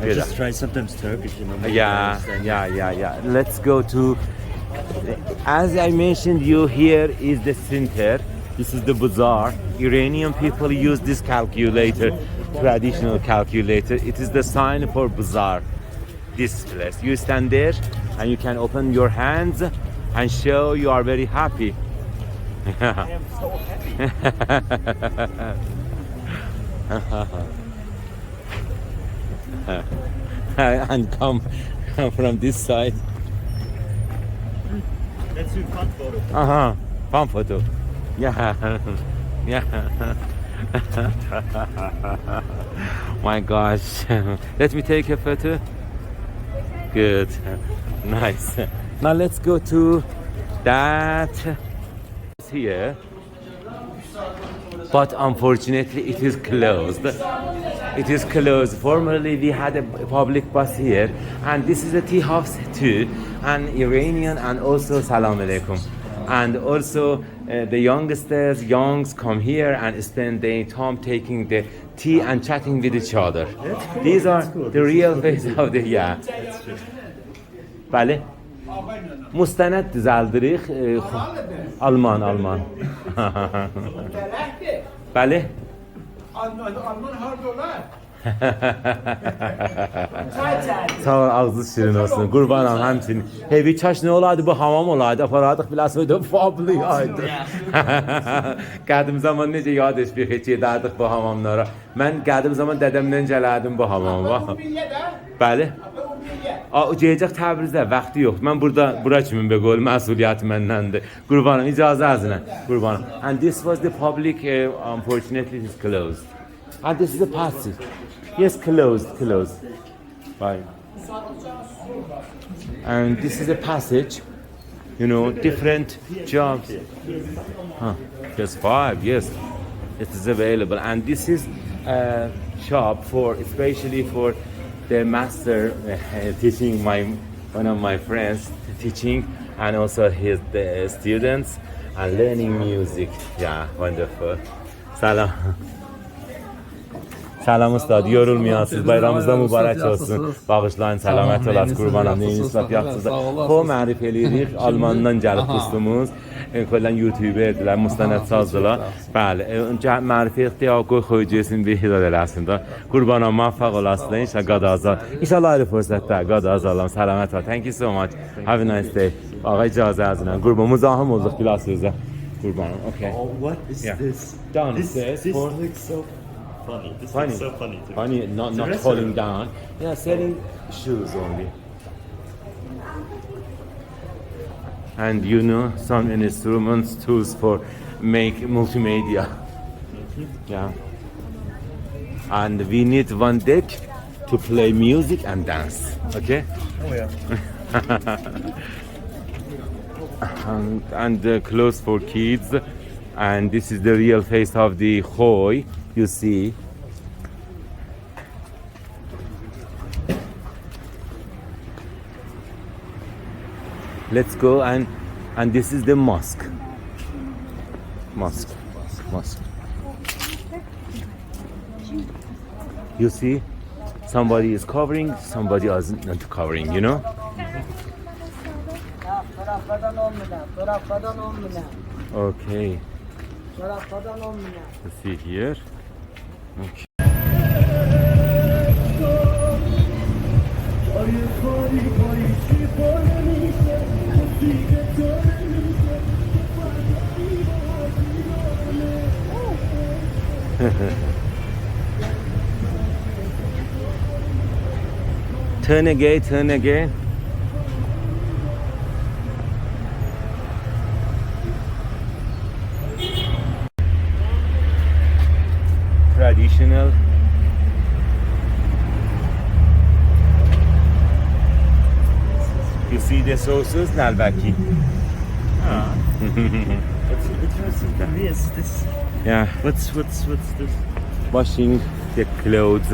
I Good. just try sometimes Turkish, you know. maybe I Yeah, understand. yeah. Let's go to, as I mentioned you, here is the center. This is the bazaar. Iranian people use this calculator, traditional calculator. It is the sign for bazaar. This place. You stand there and you can open your hands and show you are very happy. I am so happy. And come from this side. Let's do fun photo. Fun photo. Yeah. Yeah. My gosh. Let me take a photo. Good. Nice. Now let's go to that here. But unfortunately it is closed. It is closed. Formerly we had a public bus here, and this is a tea house too, and Iranian, and also salam alaikum. And also the youngs come here and spend their time taking the tea and chatting with each other. Cool. These are Cool. the real face of the بله مستند زلدریخ آلمان بله Alman har dolar. Sağ ol, ağzı şirin olsun. Qurbanam həmçinin. Hevi kaş nə olaydı, bu hamam olaydı. Aparadıq biləsəydi, fablıyaydı. Qədim zaman necə yad eşbih heç edərdik bu hamamlara. Mən qədim zaman dədəmdən gələrdim bu hamama. Bəli. O gələcək Təbrizdə, vaxtı yox. Mən bura kimi be qol, məsuliyyət məndəndir. Qurbanam, icazə əzinə. Qurbanam. And this was the public, unfortunately it is closed. And this is a passage. Yes, closed. Bye. And this is a passage, you know, different jobs. Just 5, yes. It is available. And this is a shop especially for the master teaching one of my friends teaching, and also the students and learning music. Yeah, wonderful. Salam. Salam ustad, yorulmayasınız. Bayramınızda mübarək olsun. Bağışlayın, səlamət olasınız. Qurbanam, neyiniz laf yaxşısınız. Khoy mərif eləyirik. Almandan gəlib dostumuz. Kölən YouTuberdirlər, müstənədsazdılar. Bəli, mərif etdik, Khoy cəsin bir hidayət eləsin də. Qurbanam, muvaffaq olasınız. İnşallah qadazan. İnşallah ayrı fürsətdə qadazalam. Səlamət var. Thank you so much. Have a nice day. Ağa icazə əzinə. Qurban, müzahim olduq bilasınızda. Qurbanam, okay. Oh, what is this? Downstairs This for looks so funny. This funny. looks so funny to me. Funny, not falling down. Yeah, selling shoes only. And you know, some instruments, tools for make multimedia. Yeah. And we need one deck to play music and dance. Okay? Oh yeah. And clothes for kids. And this is the real face of the Khoy. You see. Let's go, and this is the mosque. Mosque. You see, somebody is covering, somebody is not covering. You know. Okay. Let's see here. Okay. Turn again. Traditional. You see the sauces, nalbaki. What's interesting for me is this. Yeah, What's this? washing the clothes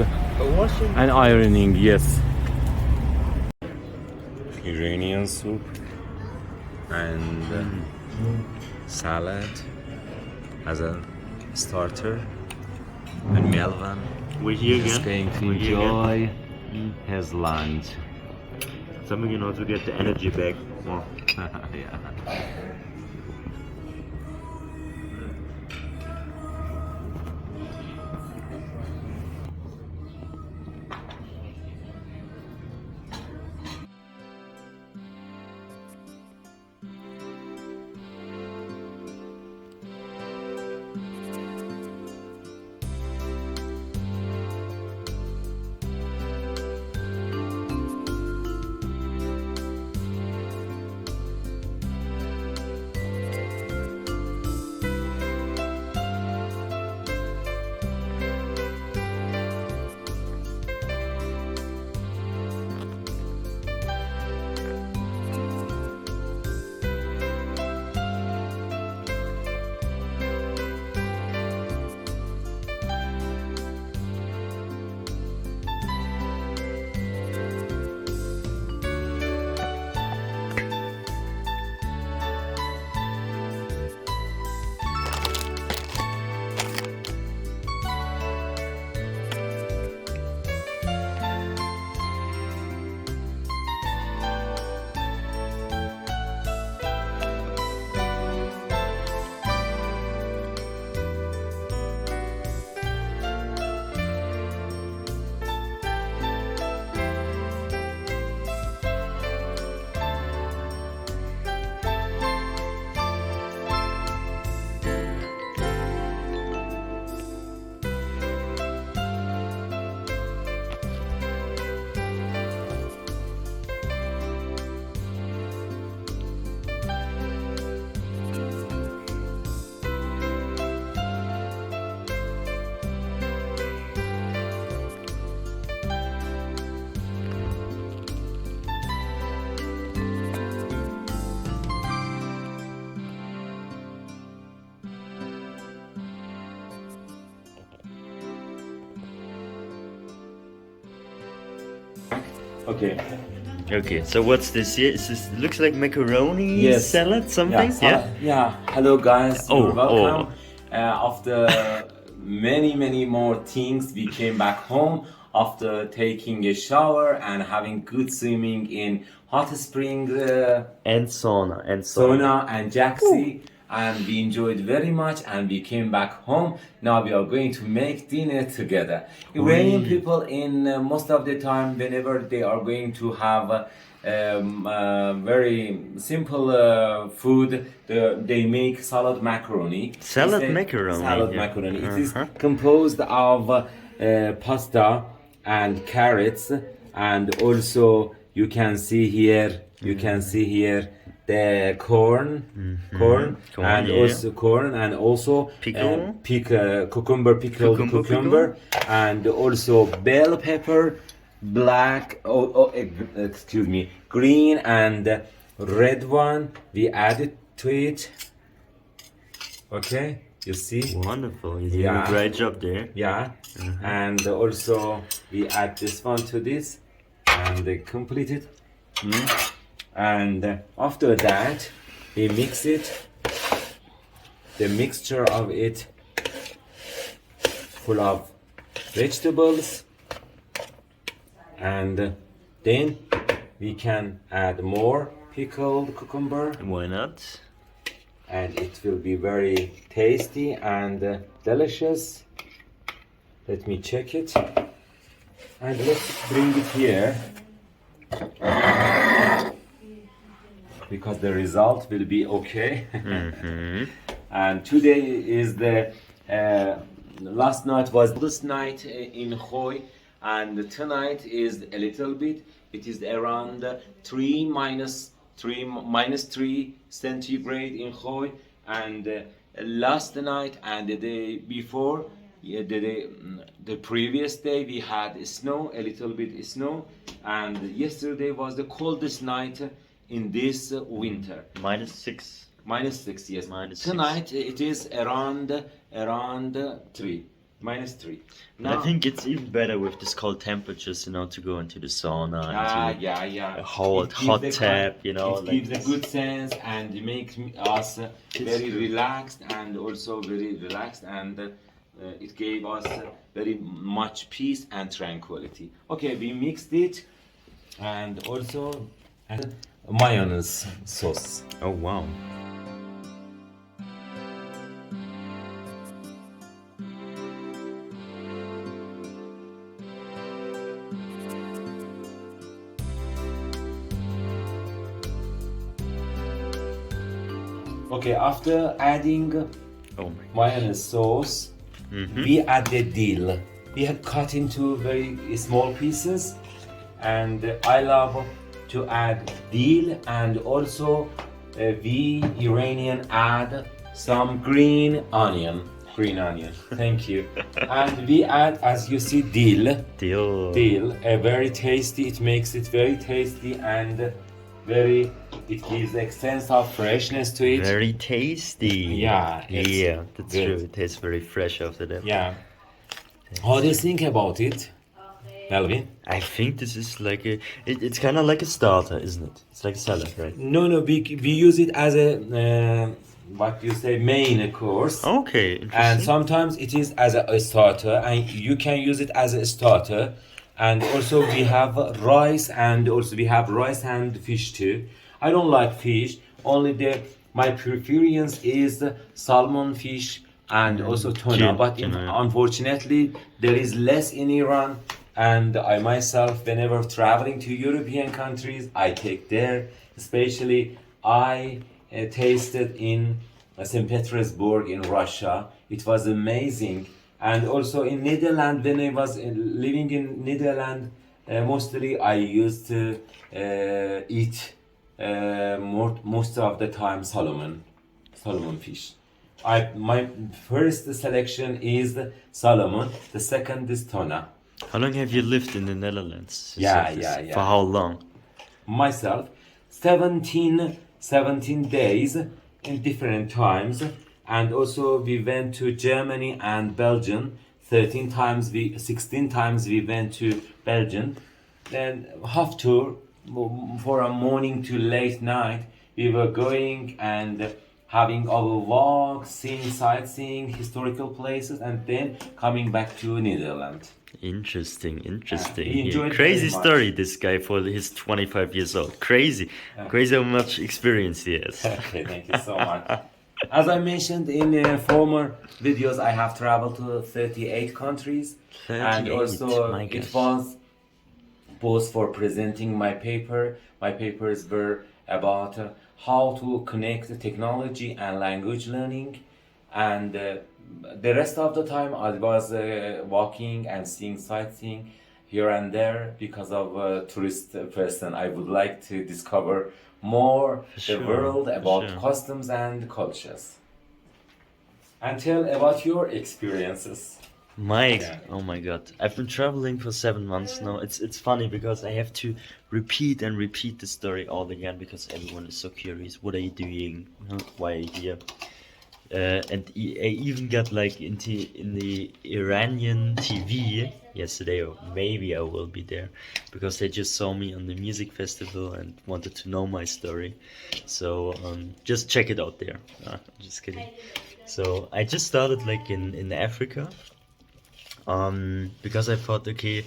Washing. and ironing. Yes. Iranian soup and salad as a starter, and Melvin We're here is again. going to We're here again. enjoy has lunch. Something, you know, to get the energy back more. Yeah. Okay. Okay, so what's this here? Looks like macaroni Yes. salad, something? Yeah. Hello guys. Oh, You're welcome. After many more things, we came back home after taking a shower and having good swimming in hot spring, And sauna. sauna and jacuzzi. And we enjoyed very much, and we came back home. Now we are going to make dinner together. Iranian people, in most of the time, whenever they are going to have very simple food, they make salad macaroni. Salad It's a macaroni, Salad yeah. macaroni. It is composed of pasta and carrots, and also you can see here. The corn, Corn, and yeah. also corn, and also Pickle? pickled cucumber, and also bell pepper, green and red one. We added to it. Okay, you see? Wonderful. You did Yeah. a great job there. Yeah, and also we add this one to this, and they complete it. And after that, we mix it. The mixture of it full of vegetables, and then we can add more pickled cucumber, Why not? and it will be very tasty and delicious. Let me check it, and let's bring it here, because the result will be okay. And today is the last night was this night in Khoy, and tonight is a little bit. It is around 3 minus 3 centigrade in Khoy, and last night and the day before, the previous day we had snow, a little bit snow, and yesterday was the coldest night in this winter. -6. -6, yes. -6. Tonight it is around 3, -3. I think it's even better with this cold temperatures, you know, to go into the sauna and to yeah. a hot It gives tap, you know. It like gives a this. good sense, and it makes us very good. relaxed, and also very relaxed, and it gave us very much peace and tranquility. Okay, we mixed it, and also mayonnaise sauce. Oh wow. Okay, after adding Oh my. mayonnaise sauce, we add the dill. We had cut into very small pieces, and I love to add dill, and also we Iranian add some green onion. Green onion, thank you. And we add, as you see, dill. Deal. Dill, very tasty. It makes it very tasty and very. It gives a sense of freshness to it. Very tasty. Yeah, it's Yeah, that's good. true. It tastes very fresh after that. Yeah. How do you think about it, Melvin? I think this is like it's kind of like a starter, isn't it? It's like a salad, right? No, we use it as a what you say, main course. Okay, interesting. And sometimes it is as a starter, and you can use it as a starter. And also we have rice, and also we have rice and fish too. I don't like fish. Only my preference is salmon, fish, and also tuna. But unfortunately, there is less in Iran. And I myself, whenever traveling to European countries, I take there. Especially, I tasted in St. Petersburg in Russia. It was amazing. And also in Netherlands, when I was living in Netherlands, mostly I used to eat most of the time salmon fish. My first selection is salmon. The second is tuna. How long have you lived in the Netherlands? Yeah. For how long? Myself, 17 days in different times, and also we went to Germany and Belgium. 16 times we went to Belgium. Then half tour for a morning to late night. We were going and having our walk, seeing sightseeing, historical places, and then coming back to Netherlands. Interesting. he enjoyed Crazy very much. story, this guy for his 25 years old. Crazy how much experience he has. Okay, thank you so much. As I mentioned in former videos, I have traveled to 38 countries, and 38, also my it gosh. was both for presenting my paper. My papers were about how to connect technology and language learning, and the rest of the time I was walking and seeing sightseeing here and there because of a tourist person. I would like to discover more sure, the world for about sure. customs and cultures. And tell about your experiences. Oh my god, I've been traveling for 7 months now. It's funny because I have to repeat the story all again because everyone is so curious. What are you doing? Why are you here? I even got like in the Iranian TV yesterday, or maybe I will be there, because they just saw me on the music festival and wanted to know my story. So just check it out there. I'm just kidding. So I just started like in Africa, because I thought, okay,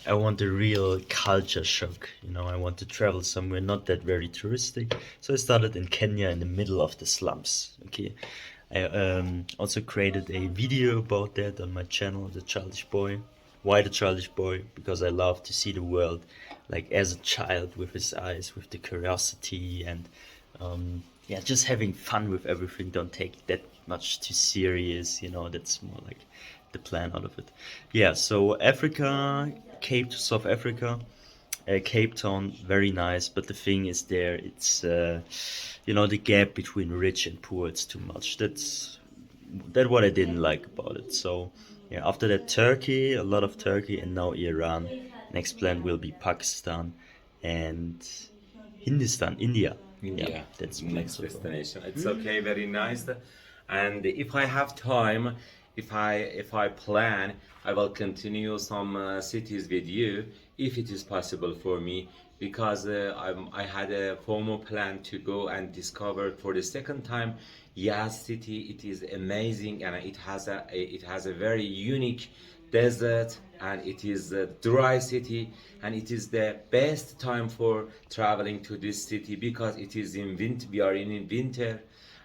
I want a real culture shock. I want to travel somewhere not that very touristic. So I started in Kenya, in the middle of the slums. Okay, I also created a video about that on my channel, The Childish Boy. Why The Childish Boy? Because I love to see the world like as a child, with his eyes, with the curiosity, and just having fun with everything. Don't take it that much too serious. That's more like the plan out of it. Yeah, so Africa, Cape to South Africa, Cape Town, very nice, but the thing is there, it's the gap between rich and poor, it's too much. That's what I didn't like about it. So yeah, after that, Turkey, a lot of Turkey, and now Iran. Next plan will be Pakistan and Hindustan, India. Yeah, that's next planned so far. destination. It's okay, very nice. And if I have time, if I plan, I will continue some cities with you if it is possible for me, because I had a formal plan to go and discover for the second time Yaz city. It is amazing, and it has a very unique desert, and it is a dry city, and it is the best time for traveling to this city because it is in winter. We are in winter,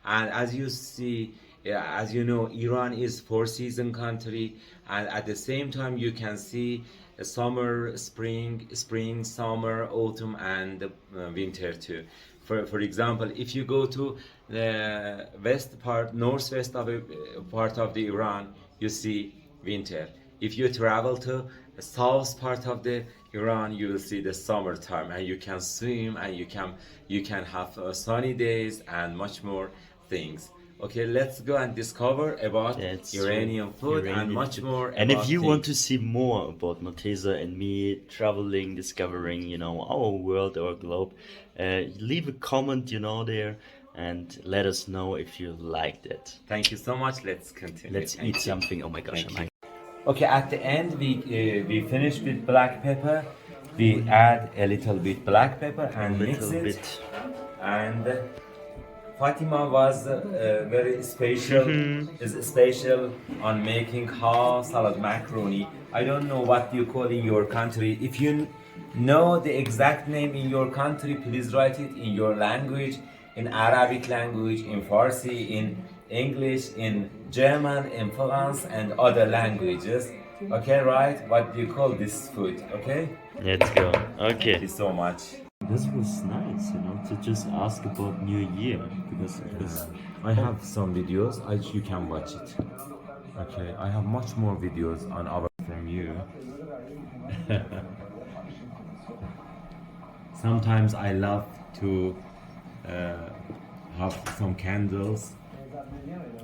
and as you see, as you know, Iran is four-season country, and at the same time you can see summer, spring, summer, autumn, and winter too. For example, if you go to the northwest of part of the Iran, you see winter. If you travel to the south part of the Iran, you will see the summertime, and you can swim, and you can have sunny days and much more things. Okay, let's go and discover about That's Iranian food and Iranian much food. more. And about if you want things. to see more about Morteza and me traveling, discovering, you know, our world, our globe, leave a comment, you know, there, and let us know if you liked it. Thank you so much. Let's continue. Let's Thank eat you. something. Oh my gosh, Thank am you. Okay, at the end we finished with black pepper. We add a little bit black pepper a and mix little it. bit. And Fatima was very special, is special on making Khoy salad macaroni. I don't know what you call in your country. If you know the exact name in your country, please write it in your language, in Arabic language, in Farsi, in English, in German, in France, and other languages. Okay, right? What do you call this food? Okay? Let's go. Thank you Okay. so much. This was nice, you know, to just ask about New Year because I have some videos. You can watch it. Okay, I have much more videos on our from you. Sometimes I love to have some candles.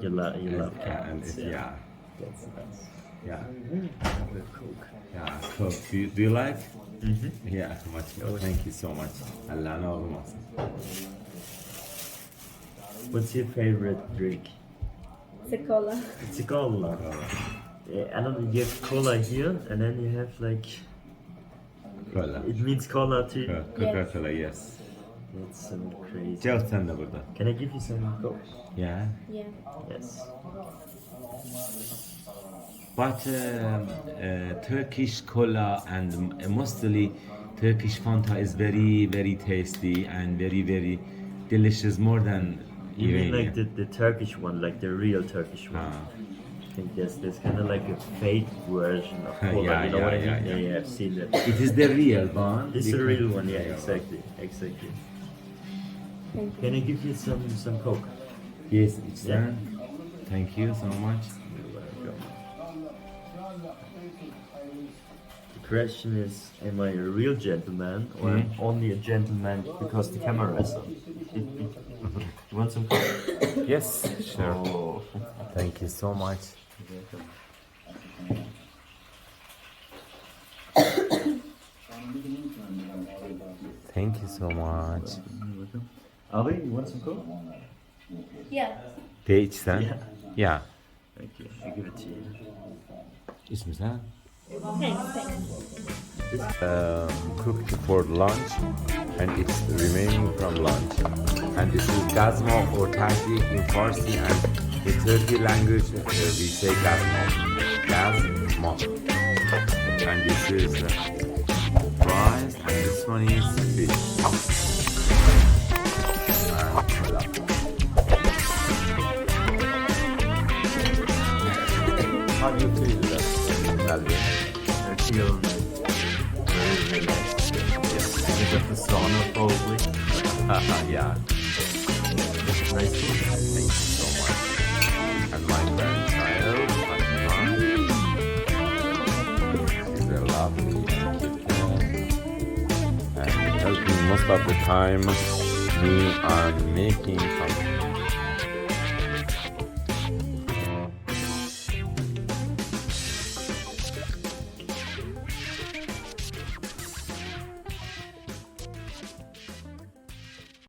you love And candles, yeah, That's nice. yeah, Coke. yeah. Coke. Do you like? Mm-hmm. Yeah, much. Thank you so much. Allah knows. What's your favorite drink? It's a cola. It's a cola. Yeah, I don't know. You have cola here, and then you have like Cola. it means cola too. Coca-Cola, yes. That's so crazy. Gel sen de burada. Can I give you some Coke? Yeah. Yeah. Yes. But Turkish cola and mostly Turkish Fanta is very, very tasty and very, very delicious, more than You mean Iranian. like the Turkish one, like the real Turkish one? Ah. I think there's kind of like a fake version of cola. Yeah, you know yeah, what I yeah, mean? yeah. Yeah, I've seen that. It is the real one. It's the because- real one, yeah, exactly. Thank you. Can I give you some Coke? Yes, it's Yeah. done. Thank you so much. The question is, am I a real gentleman or am I only a gentleman because the camera is on? You want some Coke? Yes, sure. Oh. Thank you so much. Thank you so much. Abi, you want some Coke? Yeah. De içsen? Yeah. Yeah. Thank you. I give it to you. İç mi sen? Thanks. Cooked for lunch, and it's remaining from lunch. And this is gazmo or tajik in Farsi, and in Turkey language we say gazmo. And this is rice, and this one is fish. And falafel. How do you feel, Melvin? I feel very relaxed. Because of the sauna, probably. Yeah. Nice food. Thank you so much. And my grandchild, Fatima. She's a lovely kid. And helping most of the time me on making some